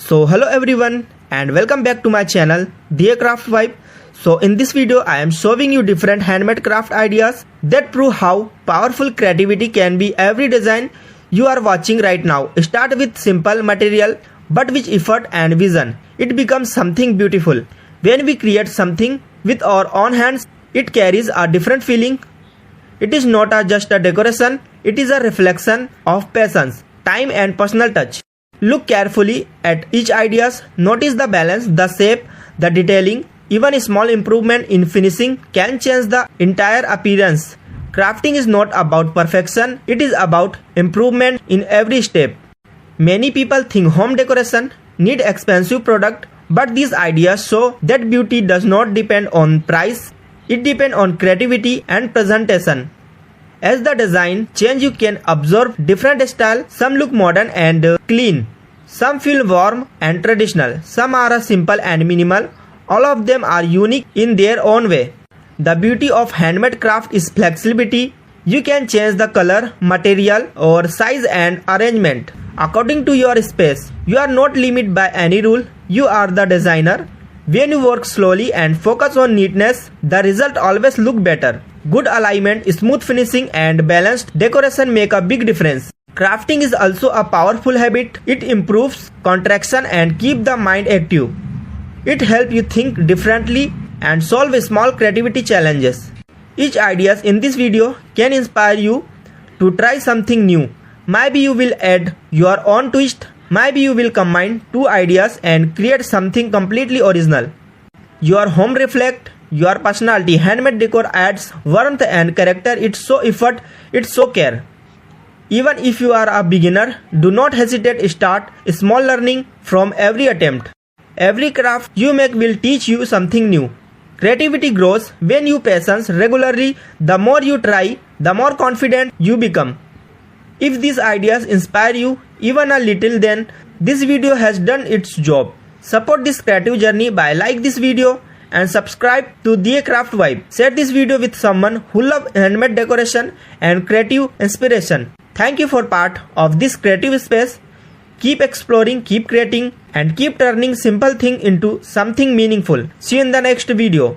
So hello everyone and welcome back to my channel Decraft Vibe. So in this video I am showing you different handmade craft ideas that prove how powerful creativity can be. Every design you are watching right now start with simple material, but with effort and vision it becomes something beautiful. When we create something with our own hands, it carries a different feeling. It is not just a decoration, it is a reflection of patience, time and personal touch. Look carefully at each ideas, notice the balance, the shape, the detailing. Even a small improvement in finishing can change the entire appearance. Crafting is not about perfection, it is about improvement in every step. Many people think home decoration need expensive product, but these ideas show that beauty does not depend on price, it depends on creativity and presentation. As the design change, you can observe different styles. Some look modern and clean, some feel warm and traditional, some are simple and minimal. All of them are unique in their own way. The beauty of handmade craft is flexibility. You can change the color, material or size and arrangement according to your space. You are not limited by any rule, you are the designer. When you work slowly and focus on neatness, the result always look better. Good alignment, smooth finishing and balanced decoration make a big difference. Crafting is also a powerful habit. It improves concentration and keep the mind active. It helps you think differently and solve small creativity challenges. Each ideas in this video can inspire you to try something new. Maybe you will add your own twist. Maybe you will combine two ideas and create something completely original. Your home reflects your personality. Handmade decor adds warmth and character. It's so effort, it's so care. Even if you are a beginner, do not hesitate. Start small, learning from every attempt. Every craft you make will teach you something new. Creativity grows when you patience regularly. The more you try, the more confident you become. If these ideas inspire you even a little, then this video has done its job. Support this creative journey by like this video and subscribe to Decraft Vibe. Share this video with someone who loves handmade decoration and creative inspiration. Thank you for part of this creative space. Keep exploring, keep creating and keep turning simple thing into something meaningful. See you in the next video.